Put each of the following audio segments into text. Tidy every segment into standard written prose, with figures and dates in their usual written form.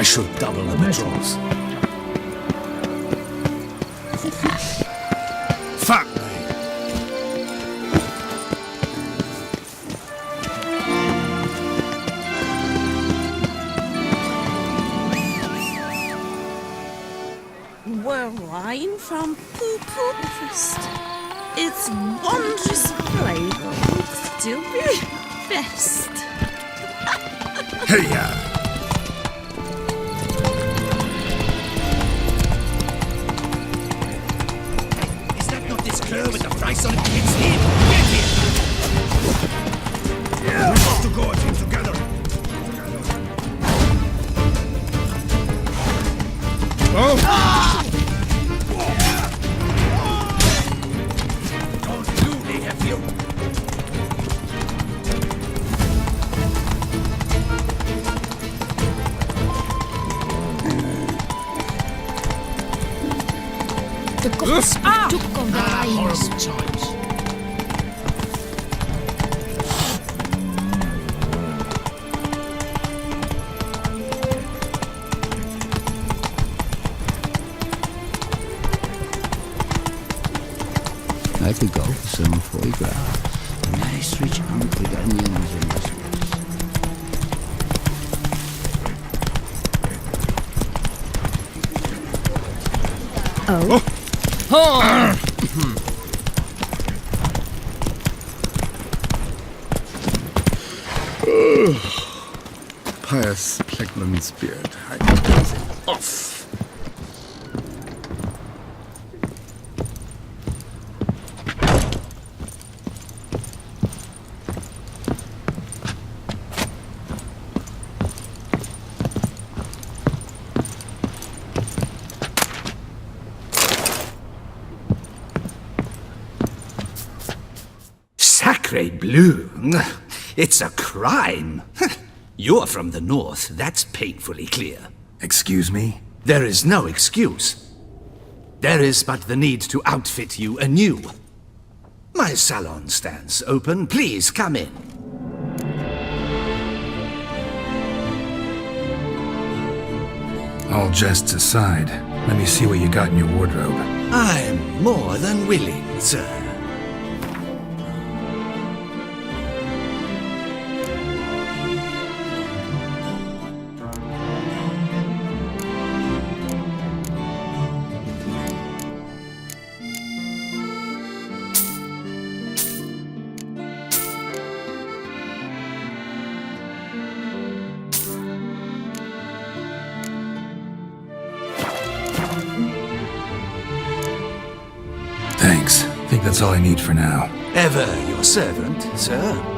should double the patrols. Fuck me. Were wine from Poo-Poo-Fest. Its wondrous flavor would still be best. Hey, Is that not this girl with the price on it? It's him! Get him! Yeah, we have to go a team together. Oh! Don't you, they have you! The gods took on the lions. Horrible times. I could go for some foie gras. A nice rich hunk with onions and mushrooms. Pious Plegman's beard. I close it off. Sacre bleu! It's a crime! You're from the north, that's painfully clear. Excuse me? There is no excuse. There is but the need to outfit you anew. My salon stands open. Please come in. All jests aside, let me see what you got in your wardrobe. I'm more than willing, sir. Thanks. I think that's all I need for now. Ever your servant, sir.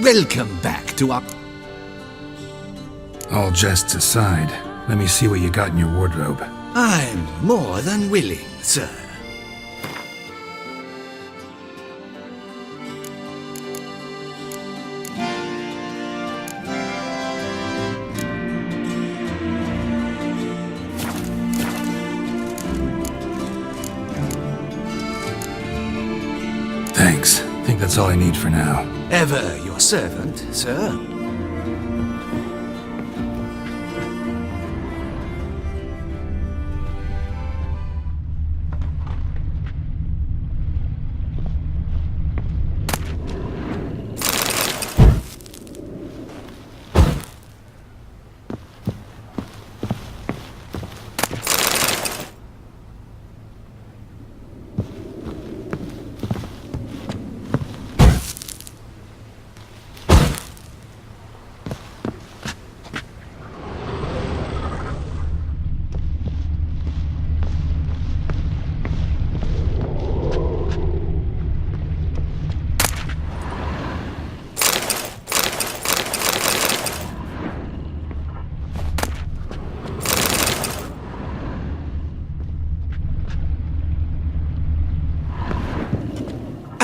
Welcome back to our... All jests aside, let me see what you got in your wardrobe. I'm more than willing, sir. Thanks. I think that's all I need for now. Ever your servant, sir.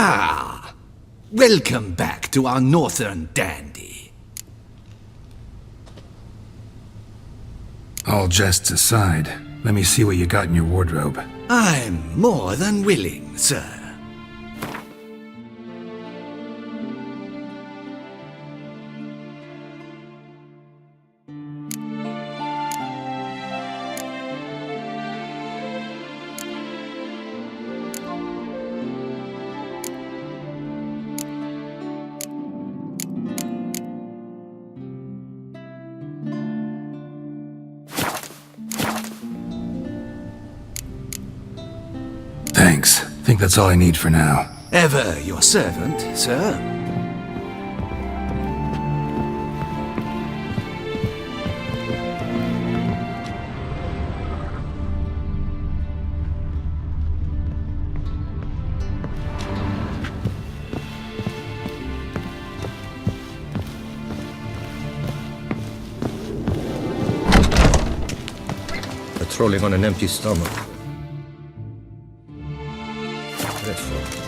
Ah! Welcome back to our northern dandy. All jests aside, let me see what you got in your wardrobe. I'm more than willing, sir. Thanks. Think that's all I need for now. Ever your servant, sir. Patrolling on an empty stomach. Dreadful.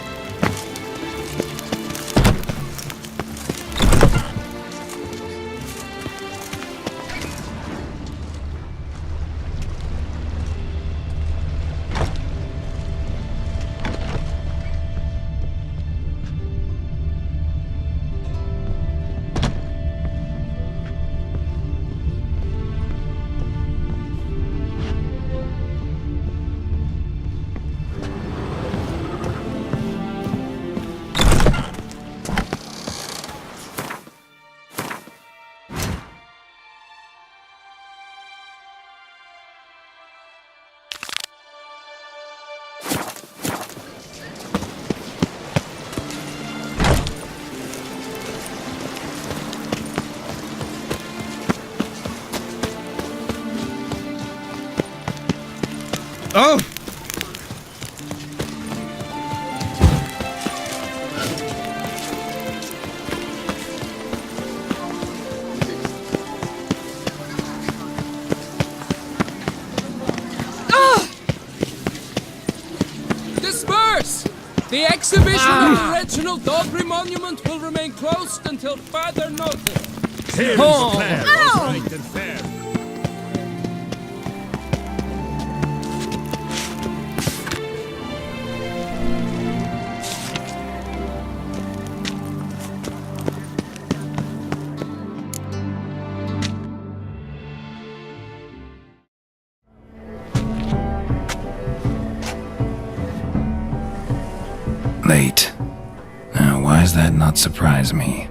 Oh! Disperse! The exhibition of the Reginald Dogry Monument will remain closed until further notice. Here is Oh. the plan. Ow! Right and fair. Late. Now, why does that not surprise me?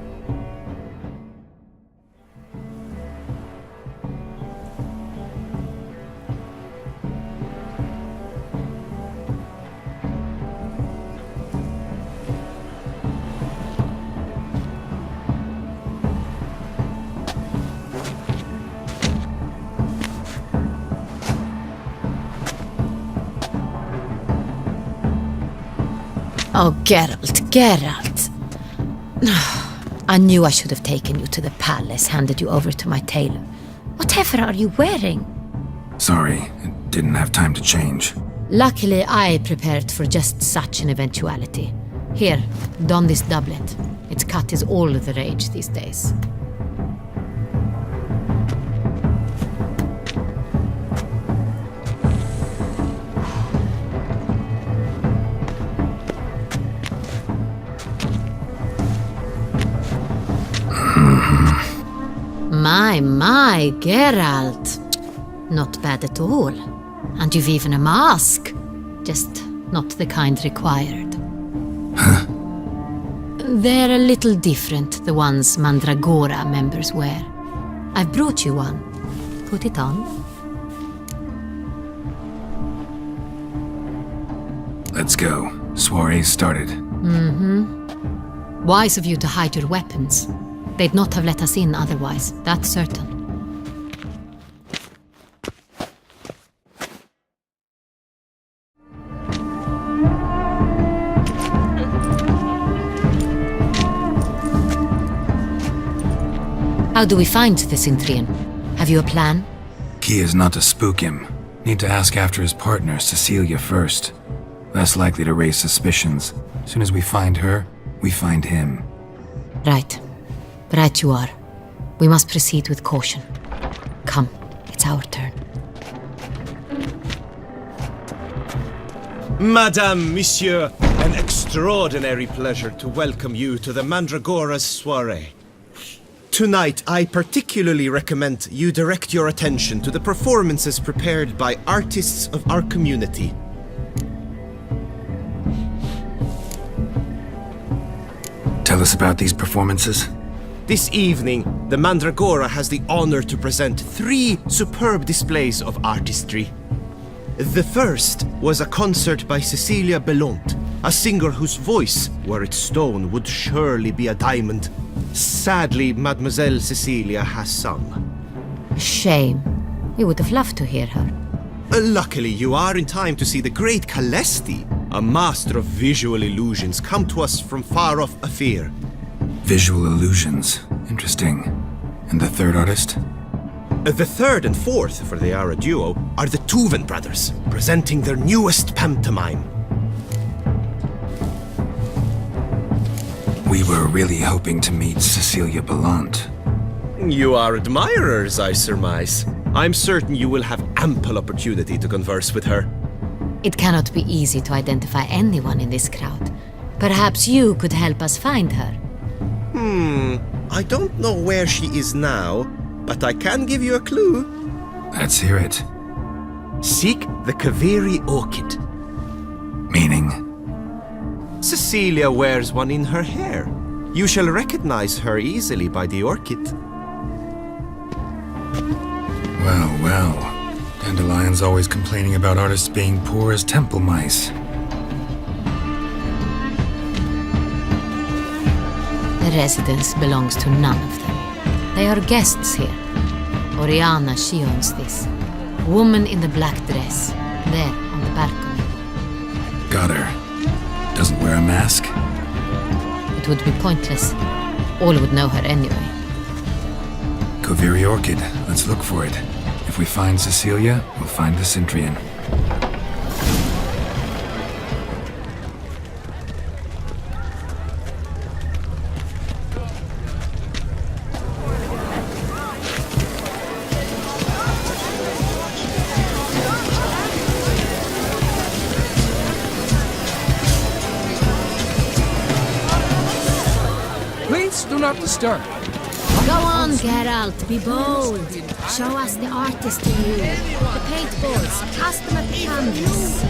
Oh, Geralt, Geralt. I knew I should have taken you to the palace, handed you over to my tailor. Whatever are you wearing? Sorry, I didn't have time to change. Luckily, I prepared for just such an eventuality. Here, don this doublet. Its cut is all the rage these days. My, Geralt. Not bad at all. And you've even a mask. Just not the kind required. Huh? They're a little different, the ones Mandragora members wear. I've brought you one. Put it on. Let's go. Soiree's started. Wise of you to hide your weapons. They'd not have let us in otherwise, that's certain. How do we find the Cintrian? Have you a plan? Key is not to spook him. Need to ask after his partner, Cecilia, first. Less likely to raise suspicions. As soon as we find her, we find him. Right. Right you are. We must proceed with caution. Come, it's our turn. Madame, Monsieur, an extraordinary pleasure to welcome you to the Mandragora's soiree. Tonight, I particularly recommend you direct your attention to the performances prepared by artists of our community. Tell us about these performances. This evening, the Mandragora has the honor to present 3 superb displays of artistry. The first was a concert by Cecilia Belont, a singer whose voice, were it stone, would surely be a diamond. Sadly, Mademoiselle Cecilia has sung. Shame. We would have loved to hear her. Luckily, you are in time to see the great Calesti, a master of visual illusions, come to us from far off Afir. Visual illusions. Interesting. And the third artist? The third and fourth, for they are a duo, are the Tuven brothers, presenting their newest pantomime. We were really hoping to meet Cecilia Bellant. You are admirers, I surmise. I'm certain you will have ample opportunity to converse with her. It cannot be easy to identify anyone in this crowd. Perhaps you could help us find her. I don't know where she is now, but I can give you a clue. Let's hear it. Seek the Kaveri orchid. Meaning? Cecilia wears one in her hair. You shall recognize her easily by the orchid. Well, well. Dandelion's always complaining about artists being poor as temple mice. The residence belongs to none of them. They are guests here. Oriana, she owns this. Woman in the black dress. There, on the balcony. Got her. Doesn't wear a mask? It would be pointless. All would know her anyway. Kaveri Orchid. Let's look for it. If we find Cecilia, we'll find the Centrian. Please do not disturb. Go on, Geralt, be bold. Show us the artist in you. The paintballs, cast them at the canvas.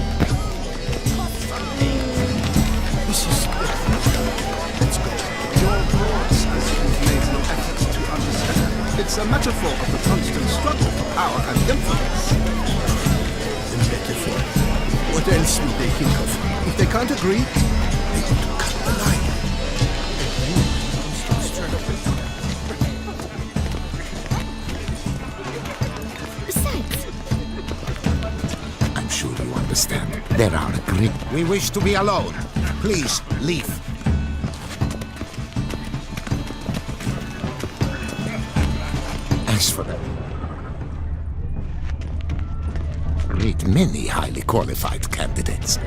It's a metaphor of the constant struggle for power and influence. A metaphor. What else would they think of? If they can't agree, they want to cut the line. I'm sure you understand. There are great... We wish to be alone. Please, leave. As for them, great many highly qualified candidates.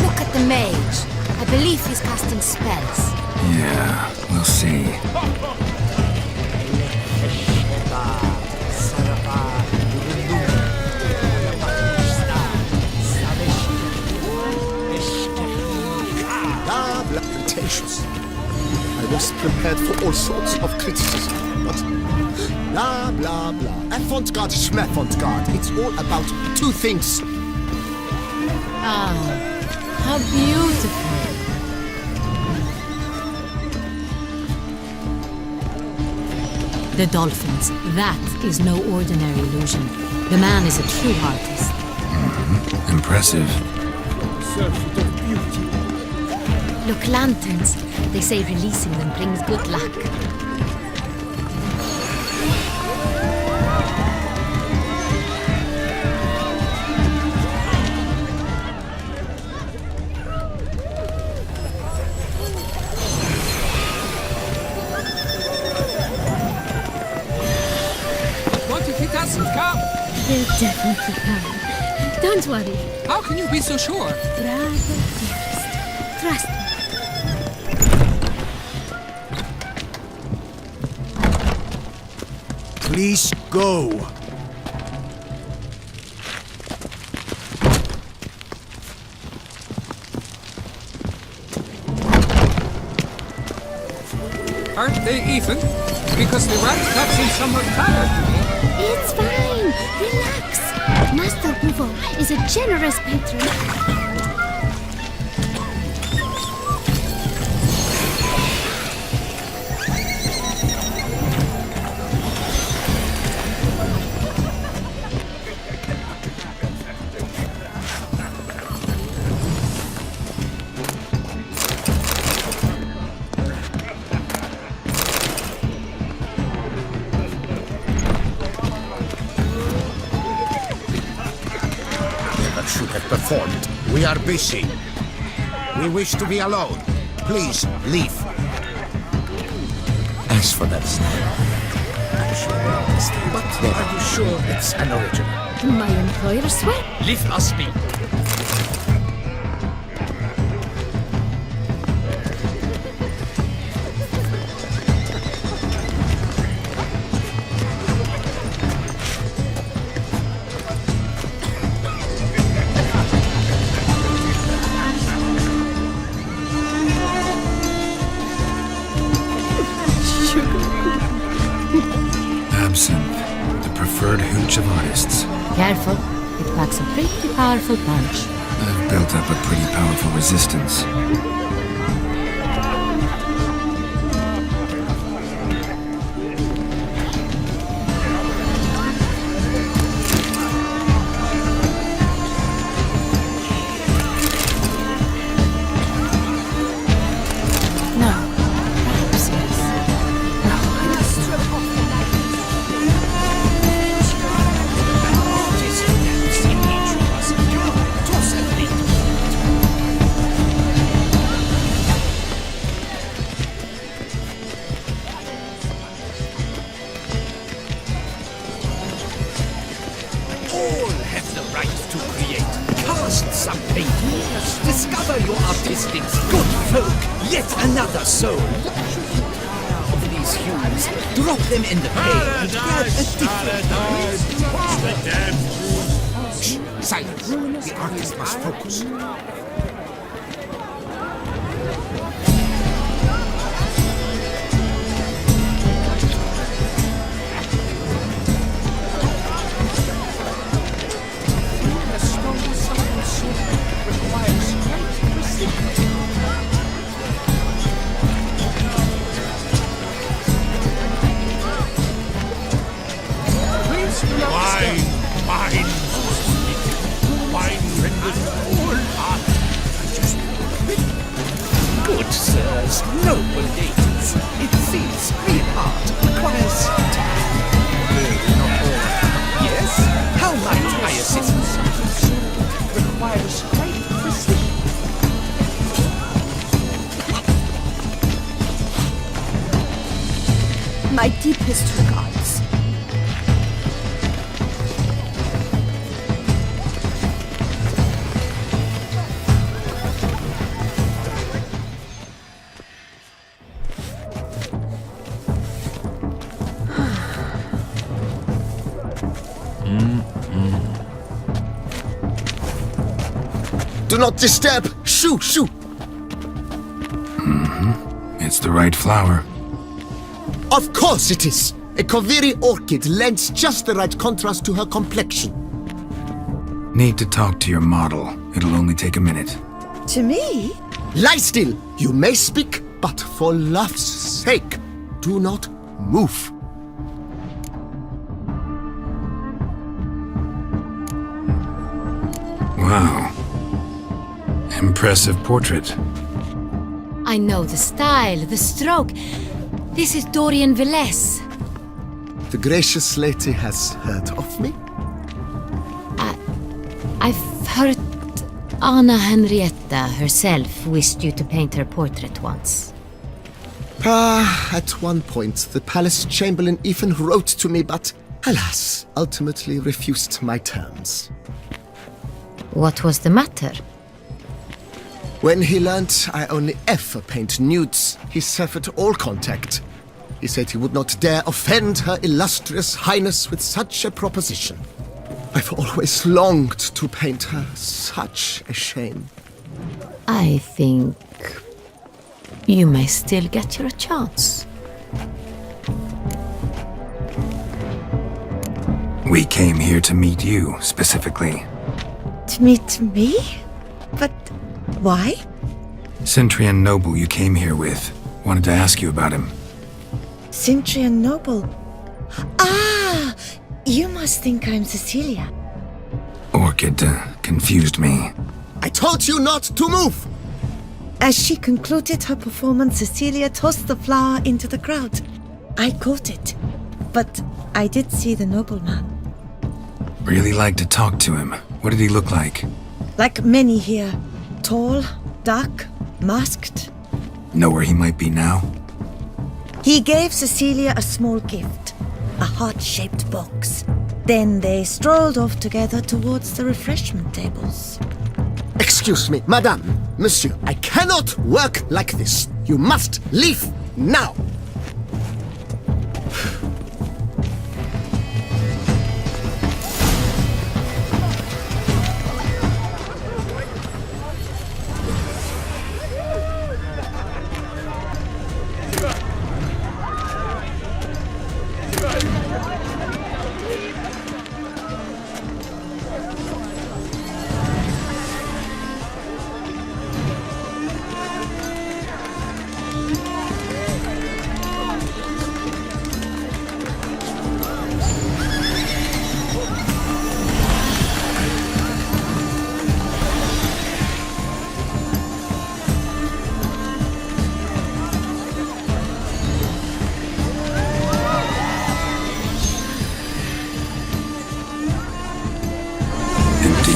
Look at the mage. I believe he's casting spells. Yeah, we'll see. Temptations. I was prepared for all sorts of criticism, but blah blah blah. Avant-garde, schmavant-garde. It's all about 2 things. Ah, how beautiful. The dolphins. That is no ordinary illusion. The man is a true artist. Impressive. Surfeit of beauty. Look, lanterns. They say releasing them brings good luck. They'll definitely come. Don't worry. How can you be so sure? Bravo, dearest. Trust me. Please go. Aren't they even? Because the rat captain somewhat tired to me. It's fine. Relax. Master Buvo is a generous patron. Should have performed. We are busy. We wish to be alone. Please, leave. As for that snare, I'm sure we understand. But are you sure it's an original? My employer swear. Leave us be. Absinthe, the preferred hooch of artists. Careful, it packs a pretty powerful punch. I've built up a pretty powerful resistance. No. Perhaps yes. No, I don't. All have the right to create. Cast some paintings. Discover your artistic good folk. Yet another soul. Of these hues, drop them in the pail and grab a different. Shh, silence. The artist must focus. Good sirs, noble ladies. It seems real art requires time. Not all. Yes? How might I assist? Requires great precision. My deepest regards. Do not disturb! Shoo, shoo! It's the right flower. Of course it is! A Koviri orchid lends just the right contrast to her complexion. Need to talk to your model. It'll only take a minute. To me? Lie still! You may speak, but for love's sake, do not move. Wow. Impressive portrait. I know the style, the stroke. This is Dorian Velez. The gracious lady has heard of me? I've heard Anna Henrietta herself wished you to paint her portrait once. At one point, the palace chamberlain even wrote to me, but alas, ultimately refused my terms. What was the matter? When he learnt I only ever paint nudes, he severed all contact. He said he would not dare offend Her Illustrious Highness with such a proposition. I've always longed to paint her. Such a shame. I think you may still get your chance. We came here to meet you, specifically. To meet me? But why? Centrian noble you came here with. Wanted to ask you about him. Centrian noble. Ah! You must think I'm Cecilia. Orchid confused me. I told you not to move! As she concluded her performance, Cecilia tossed the flower into the crowd. I caught it, but I did see the nobleman. Really liked to talk to him. What did he look like? Like many here. Tall, dark, masked. Know where he might be now? He gave Cecilia a small gift, a heart-shaped box. Then they strolled off together towards the refreshment tables. Excuse me, madame, monsieur, I cannot work like this. You must leave now.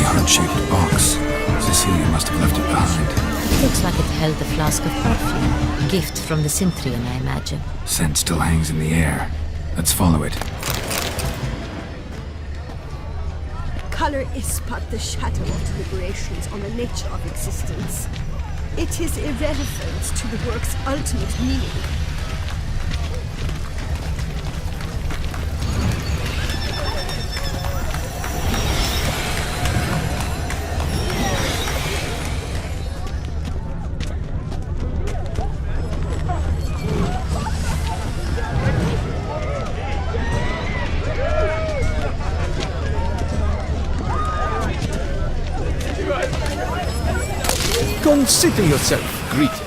Heart-shaped box. Cecilia must have left it behind. Looks like it held a flask of perfume. Gift from the Cintrian, I imagine. Scent still hangs in the air. Let's follow it. Color is but the shadow of deliberations on the nature of existence. It is irrelevant to the work's ultimate meaning. Consider yourself greeted.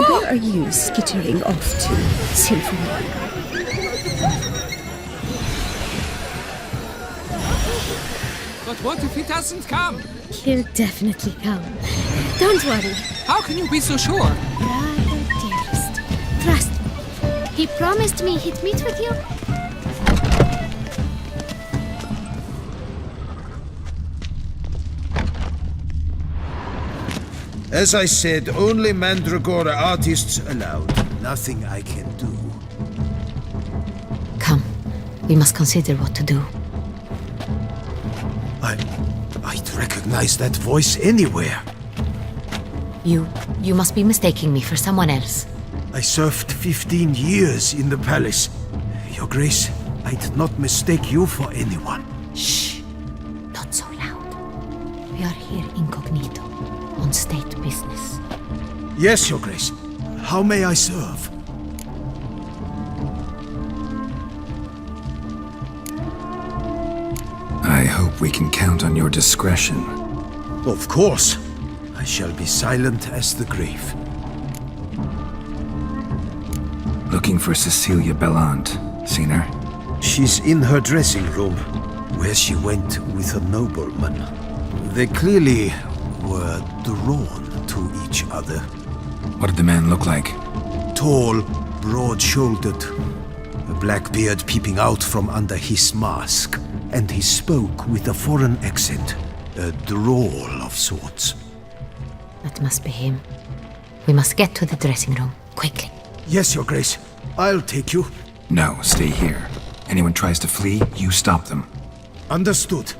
Where are you skittering off to, Symphony? But what if he doesn't come? He'll definitely come. Don't worry. How can you be so sure? Brother dearest, trust me. He promised me he'd meet with you. As I said, only Mandragora artists allowed. Nothing I can do. Come, we must consider what to do. I'd recognize that voice anywhere. You must be mistaking me for someone else. I served 15 years in the palace. Your Grace, I'd not mistake you for anyone. Shh! Not so loud. We are here incognito, on state business. Yes, Your Grace. How may I serve? I hope we can count on your discretion. Of course. I shall be silent as the grave. Looking for Cecilia Bellant. Seen her? She's in her dressing room, where she went with a nobleman. They clearly were drawn to each other. What did the man look like? Tall, broad-shouldered, a black beard peeping out from under his mask, and he spoke with a foreign accent, a drawl of sorts. That must be him. We must get to the dressing room, quickly. Yes, Your Grace. I'll take you. No, stay here. Anyone tries to flee, you stop them. Understood.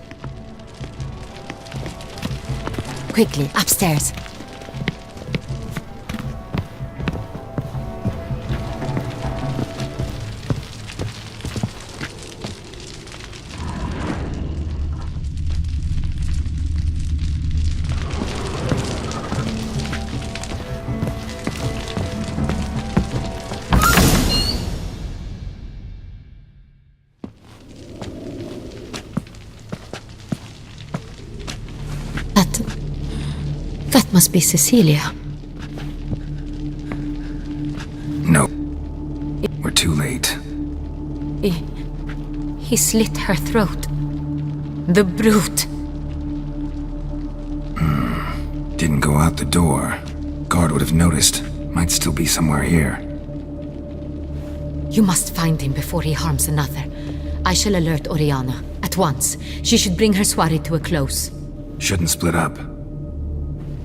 Quickly, upstairs. That must be Cecilia. No. We're too late. He slit her throat. The brute. Didn't go out the door. Guard would have noticed. Might still be somewhere here. You must find him before he harms another. I shall alert Oriana. At once. She should bring her soirée to a close. Shouldn't split up.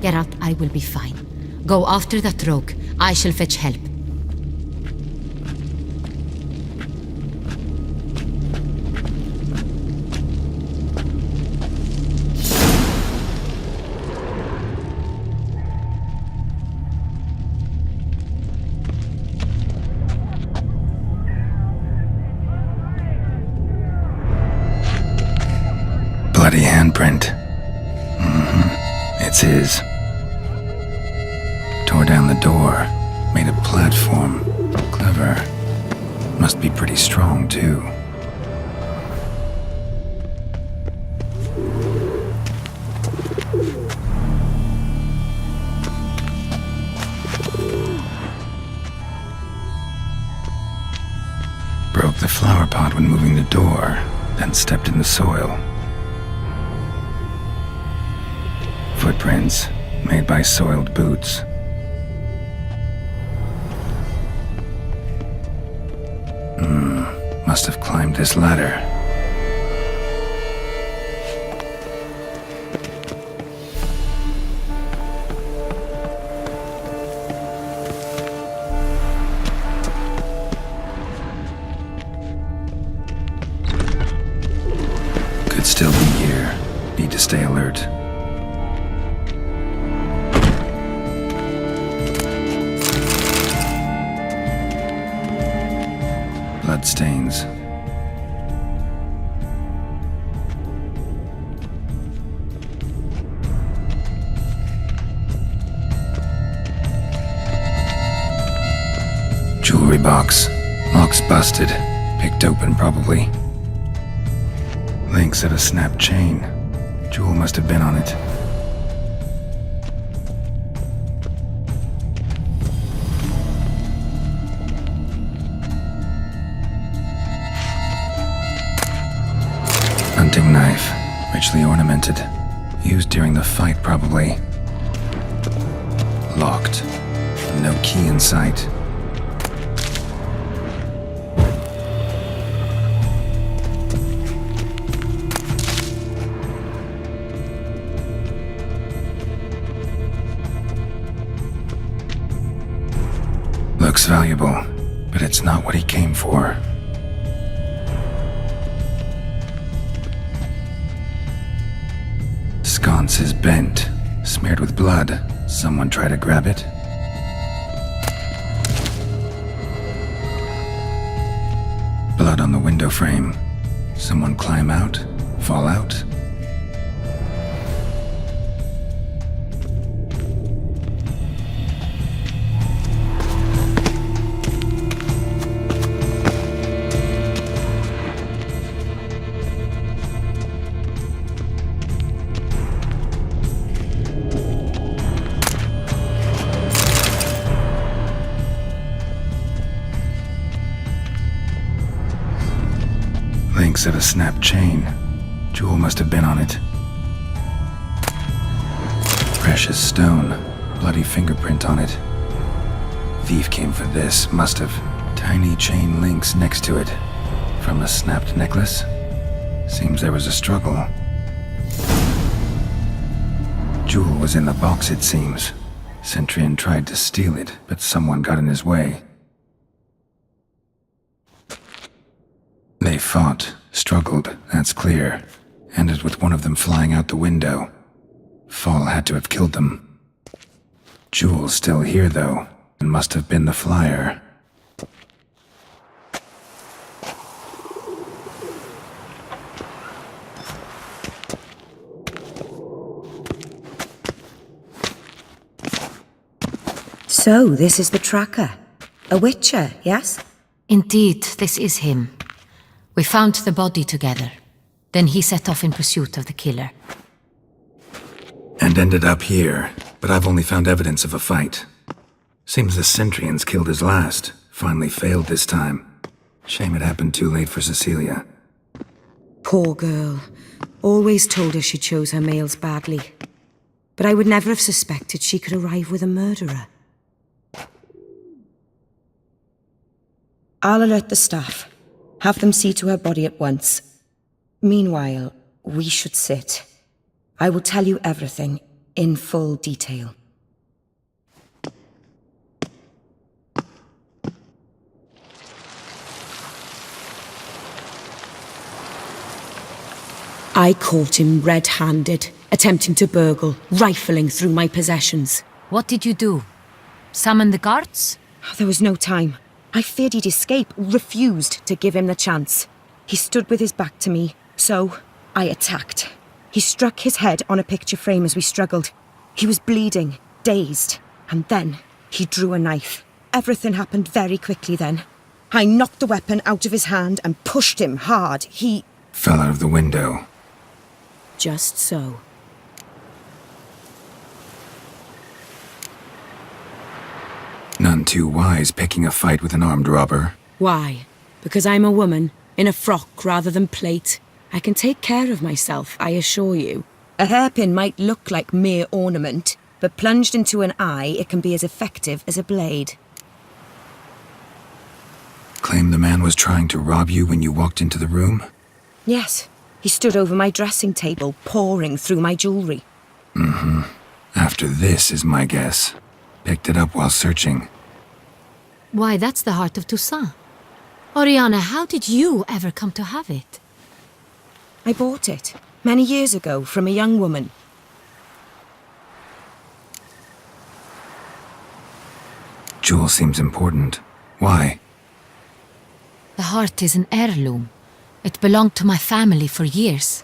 Geralt, I will be fine. Go after that rogue. I shall fetch help. Bloody handprint. It's his. Tore down the door. Made a platform. Clever. Must be pretty strong, too. Broke the flower pot when moving the door, then stepped in the soil. Footprints made by soiled boots. Must have climbed this ladder. Could still be here. Need to stay alert. Bloodstains. Jewelry box. Lock's busted. Picked open, probably. Links of a snapped chain. Jewel must have been on it. Hunting knife, richly ornamented. Used during the fight, probably. Locked. No key in sight. Looks valuable, but it's not what he came for. Sconce is bent, smeared with blood. Someone try to grab it? Blood on the window frame. Someone climb out? Fall out? Links of a snapped chain. Jewel must have been on it. Precious stone. Bloody fingerprint on it. Thief came for this, must have. Tiny chain links next to it. From a snapped necklace? Seems there was a struggle. jewel was in the box, it seems. Centurion tried to steal it, but someone got in his way. They fought, struggled, that's clear. Ended with one of them flying out the window. Fall had to have killed them. Jewel's still here, though, and must have been the flyer. So, this is the tracker. A witcher, yes? Indeed, this is him. We found the body together. Then he set off in pursuit of the killer. And ended up here, but I've only found evidence of a fight. Seems the Centurions killed his last. Finally failed this time. Shame it happened too late for Cecilia. Poor girl. Always told her she chose her males badly. But I would never have suspected she could arrive with a murderer. I'll alert the staff. Have them see to her body at once. Meanwhile, we should sit. I will tell you everything, in full detail. I caught him red-handed, attempting to burgle, rifling through my possessions. What did you do? Summon the guards? There was no time. I feared he'd escape, refused to give him the chance. He stood with his back to me, so I attacked. He struck his head on a picture frame as we struggled. He was bleeding, dazed, and then he drew a knife. Everything happened very quickly then. I knocked the weapon out of his hand and pushed him hard. He fell out of the window. Just so. None too wise picking a fight with an armed robber. Why? Because I'm a woman, in a frock rather than plate. I can take care of myself, I assure you. A hairpin might look like mere ornament, but plunged into an eye, it can be as effective as a blade. Claim the man was trying to rob you when you walked into the room? Yes. He stood over my dressing table, pouring through my jewelry. Mm-hmm. After this is my guess. Picked it up while searching. Why, that's the heart of Toussaint. Oriana, how did you ever come to have it? I bought it, many years ago, from a young woman. Jewel seems important. Why? The heart is an heirloom. It belonged to my family for years.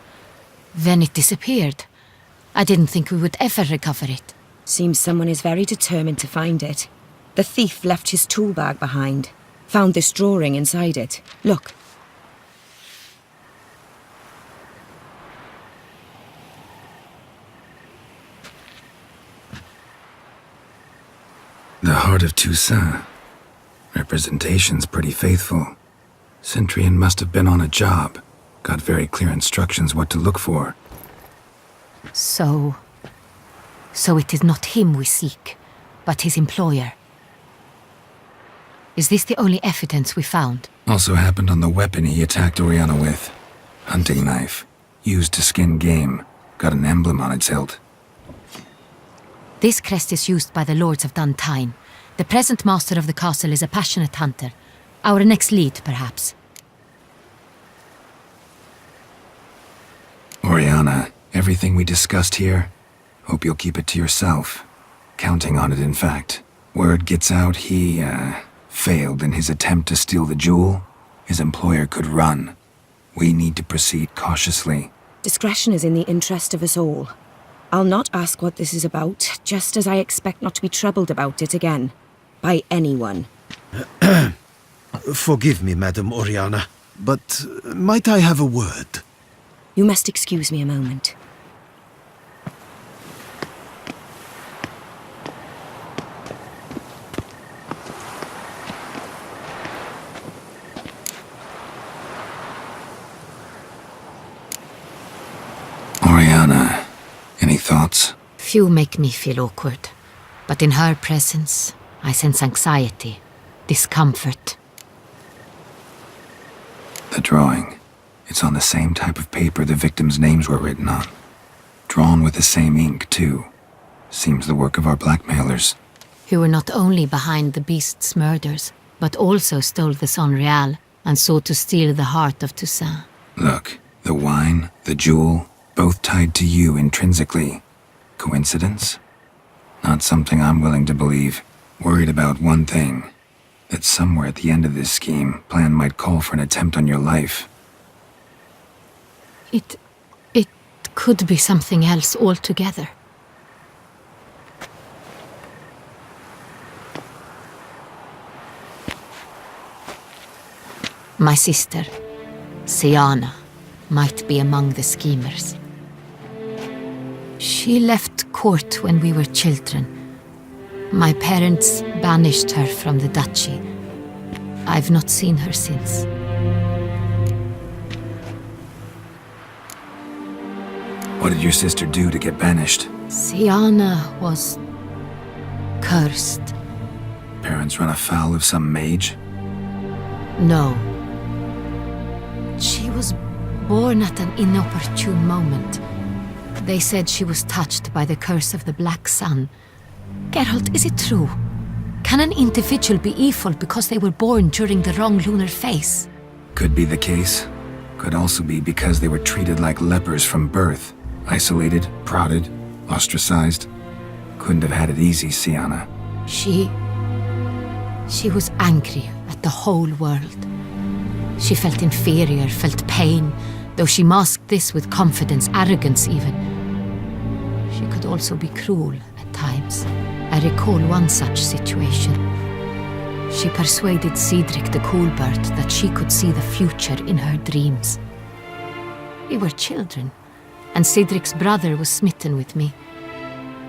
Then it disappeared. I didn't think we would ever recover it. Seems someone is very determined to find it. The thief left his tool bag behind. Found this drawing inside it. Look. The heart of Toussaint. Representation's pretty faithful. Centurion must have been on a job. Got very clear instructions what to look for. So it is not him we seek, but his employer. Is this the only evidence we found? Also happened on the weapon he attacked Oriana with. Hunting knife. Used to skin game. Got an emblem on its hilt. This crest is used by the Lords of Duntine. The present master of the castle is a passionate hunter. Our next lead, perhaps. Oriana, everything we discussed here, hope you'll keep it to yourself. Counting on it, in fact. Word gets out he, failed in his attempt to steal the jewel. His employer could run. We need to proceed cautiously. Discretion is in the interest of us all. I'll not ask what this is about, just as I expect not to be troubled about it again. By anyone. Forgive me, Madam Oriana, but might I have a word? You must excuse me a moment. Oriana, any thoughts? Few make me feel awkward, but in her presence, I sense anxiety, discomfort. The drawing. It's on the same type of paper the victims' names were written on. Drawn with the same ink, too. Seems the work of our blackmailers. Who were not only behind the beast's murders, but also stole the Sonreal and sought to steal the heart of Toussaint. Look, the wine, the jewel, both tied to you intrinsically. Coincidence? Not something I'm willing to believe. Worried about one thing. That somewhere at the end of this scheme, plan might call for an attempt on your life. It could be something else altogether. My sister, Siana, might be among the schemers. She left court when we were children. My parents banished her from the duchy. I've not seen her since. What did your sister do to get banished? Siana was cursed. Parents run afoul of some mage? No. She was born at an inopportune moment. They said she was touched by the curse of the Black Sun. Geralt, is it true? Can an individual be evil because they were born during the wrong lunar phase? Could be the case. Could also be because they were treated like lepers from birth. Isolated, prodded, ostracized. Couldn't have had it easy, Siana. She was angry at the whole world. She felt inferior, felt pain, though she masked this with confidence, arrogance even. She could also be cruel at times. I recall one such situation. She persuaded Cedric the Coolbird that she could see the future in her dreams. We were children, and Cedric's brother was smitten with me.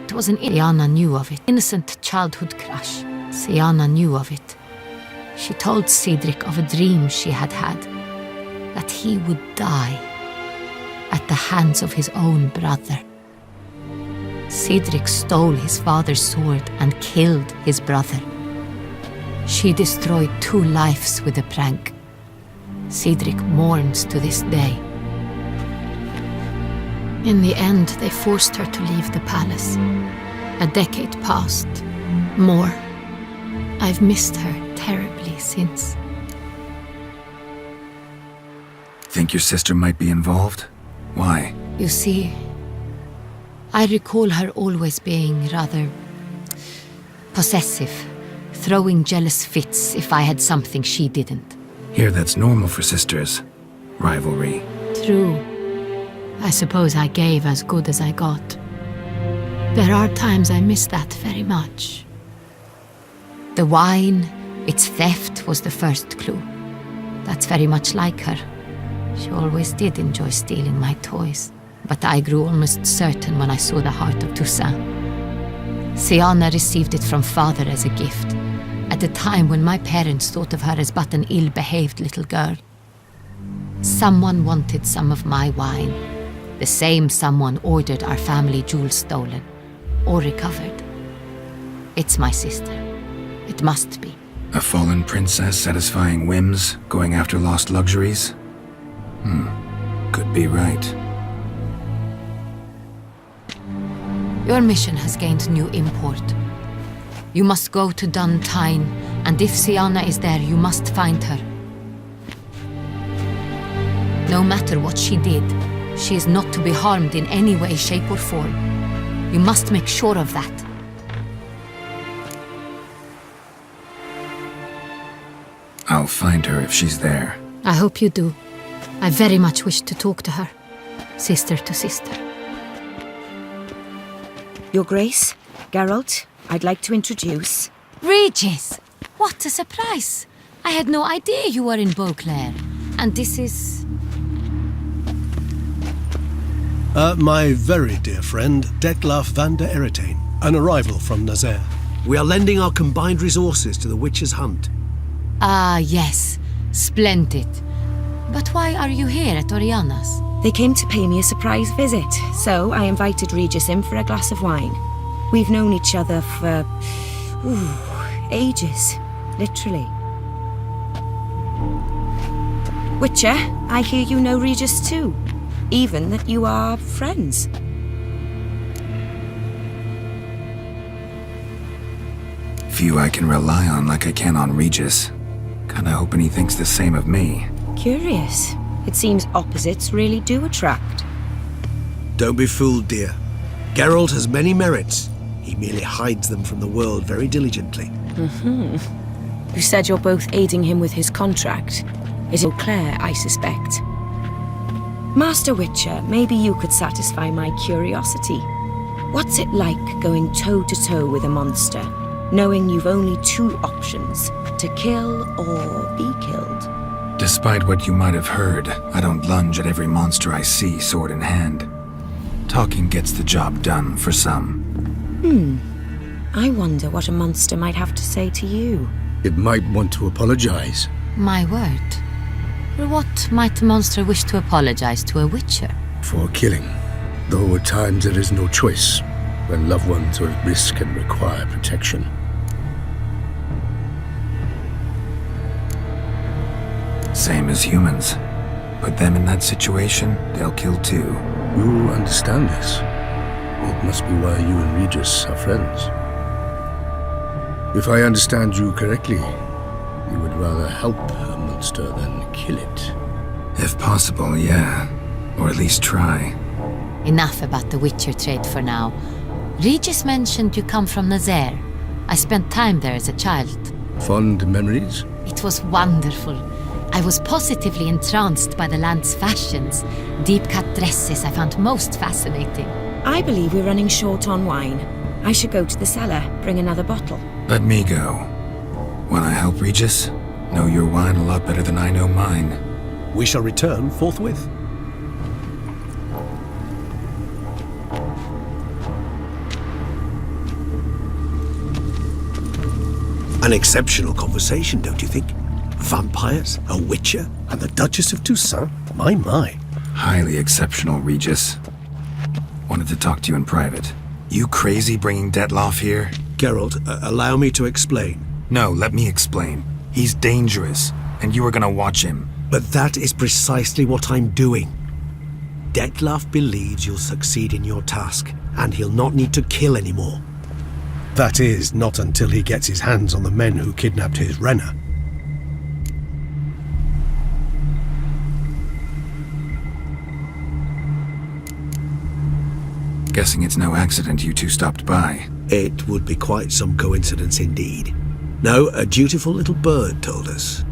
It was Siana knew of it. Innocent childhood crush. Siana knew of it. She told Cedric of a dream she had had, that he would die at the hands of his own brother. Cedric stole his father's sword and killed his brother. She destroyed 2 lives with a prank. Cedric mourns to this day. In the end, they forced her to leave the palace. A decade passed. More. I've missed her terribly since. Think your sister might be involved? Why? You see, I recall her always being rather possessive, throwing jealous fits if I had something she didn't. Here, that's normal for sisters. Rivalry. True. I suppose I gave as good as I got. There are times I miss that very much. The wine, its theft was the first clue. That's very much like her. She always did enjoy stealing my toys. But I grew almost certain when I saw the heart of Toussaint. Siana received it from father as a gift, at a time when my parents thought of her as but an ill-behaved little girl. Someone wanted some of my wine. The same someone ordered our family jewels stolen, or recovered. It's my sister. It must be. A fallen princess satisfying whims, going after lost luxuries? Could be right. Your mission has gained new import. You must go to Duntine, and if Siana is there, you must find her. No matter what she did, she is not to be harmed in any way, shape, or form. You must make sure of that. I'll find her if she's there. I hope you do. I very much wish to talk to her. Sister to sister. Your Grace, Geralt, I'd like to introduce... Regis! What a surprise! I had no idea you were in Beauclair. And this is... My very dear friend, Detlaf van der Eretain, an arrival from Nazaire. We are lending our combined resources to the Witch's Hunt. Ah, yes. Splendid. But why are you here at Oriana's? They came to pay me a surprise visit, so I invited Regis in for a glass of wine. We've known each other for... ages. Literally. Witcher, I hear you know Regis too. Even that you are friends. few I can rely on like I can on Regis. Kinda hoping he thinks the same of me. Curious. It seems opposites really do attract. Don't be fooled, dear. Geralt has many merits. He merely hides them from the world very diligently. You said you're both aiding him with his contract. Is it Claire, I suspect? Master Witcher, maybe you could satisfy my curiosity. What's it like going toe-to-toe with a monster, knowing you've only two options, to kill or be killed? Despite what you might have heard, I don't lunge at every monster I see sword in hand. Talking gets the job done for some. I wonder what a monster might have to say to you. It might want to apologize. My word. For what might a monster wish to apologize to a witcher? For killing. Though at times there is no choice, when loved ones are at risk and require protection. Same as humans. Put them in that situation, they'll kill too. You understand this. It must be why you and Regis are friends. If I understand you correctly, you would rather help a monster than kill it. If possible, yeah. Or at least try. Enough about the Witcher trade for now. Regis mentioned you come from Nazaire. I spent time there as a child. Fond memories? It was wonderful. I was positively entranced by the land's fashions. Deep-cut dresses I found most fascinating. I believe we're running short on wine. I should go to the cellar, bring another bottle. Let me go. Wanna help Regis? Know your wine a lot better than I know mine. We shall return forthwith. An exceptional conversation, don't you think? Vampires, a witcher, and the Duchess of Toussaint? My. Highly exceptional, Regis. Wanted to talk to you in private. You crazy bringing Detloff here? Geralt, allow me to explain. No, let me explain. He's dangerous, and you are gonna watch him. But that is precisely what I'm doing. Detlaff believes you'll succeed in your task, and he'll not need to kill anymore. That is, not until he gets his hands on the men who kidnapped his Renna. Guessing it's no accident you two stopped by. It would be quite some coincidence indeed. No, a dutiful little bird told us.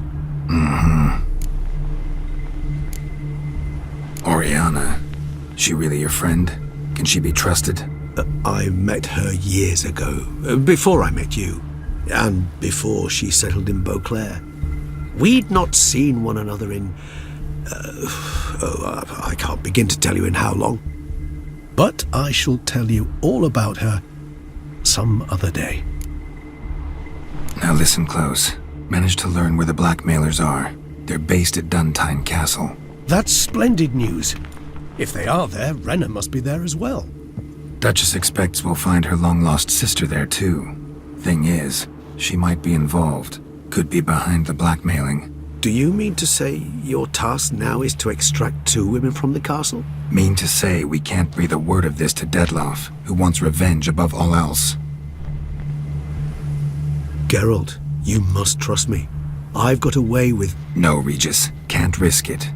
Oriana. She really your friend? Can she be trusted? I met her years ago, before I met you, and before she settled in Beauclair. We'd not seen one another in... I can't begin to tell you in how long. But I shall tell you all about her some other day. Now listen close. Managed to learn where the blackmailers are. They're based at Duntine Castle. That's splendid news. If they are there, Renna must be there as well. Duchess expects we'll find her long-lost sister there too. Thing is, she might be involved. Could be behind the blackmailing. Do you mean to say your task now is to extract 2 women from the castle? Mean to say we can't breathe a word of this to Detloff, who wants revenge above all else. Geralt, you must trust me. I've got away with... No, Regis. Can't risk it.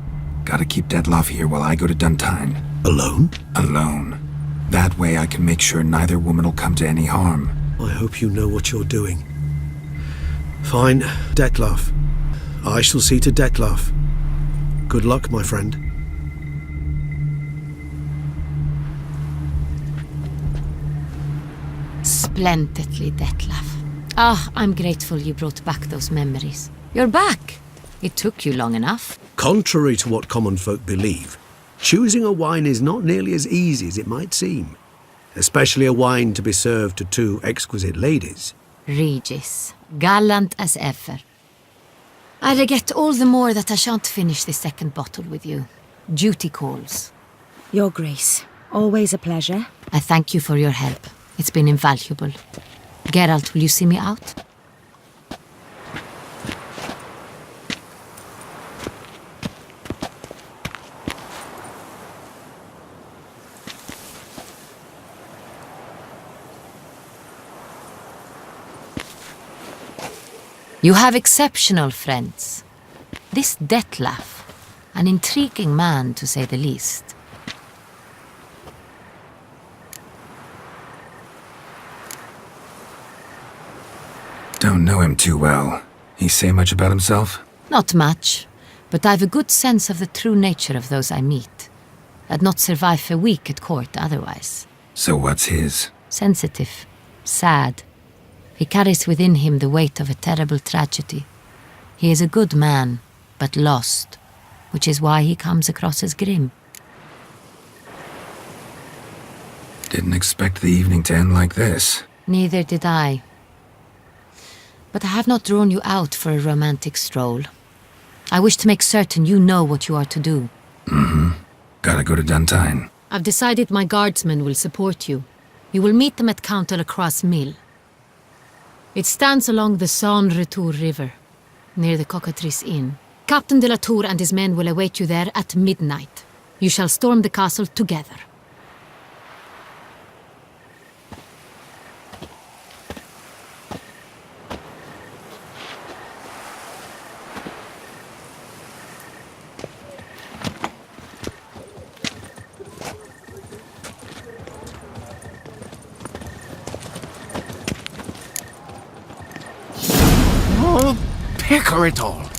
Gotta keep Detloff here while I go to Duntine. Alone? Alone. That way I can make sure neither woman will come to any harm. I hope you know what you're doing. Fine, Detlaff. I shall see to Detlaff. Good luck, my friend. Splendidly, Detlaff. I'm grateful you brought back those memories. You're back. It took you long enough. Contrary to what common folk believe, choosing a wine is not nearly as easy as it might seem. Especially a wine to be served to 2 exquisite ladies. Regis, gallant as ever. I regret all the more that I shan't finish the second bottle with you. Duty calls. Your Grace, always a pleasure. I thank you for your help. It's been invaluable. Geralt, will you see me out? You have exceptional friends. This Detlef, an intriguing man to say the least. Don't know him too well. He say much about himself? Not much, but I've a good sense of the true nature of those I meet. I'd not survive a week at court otherwise. So what's his? Sensitive, sad. He carries within him the weight of a terrible tragedy. He is a good man, but lost, which is why he comes across as grim. Didn't expect the evening to end like this. Neither did I. But I have not drawn you out for a romantic stroll. I wish to make certain you know what you are to do. Mm-hmm. Gotta go to Duntine. I've decided my guardsmen will support you. You will meet them at Count Delacroix' mill. It stands along the Saône-Retour River, near the Cockatrice Inn. Captain de la Tour and his men will await you there at midnight. You shall storm the castle together. Oh, pecker it all!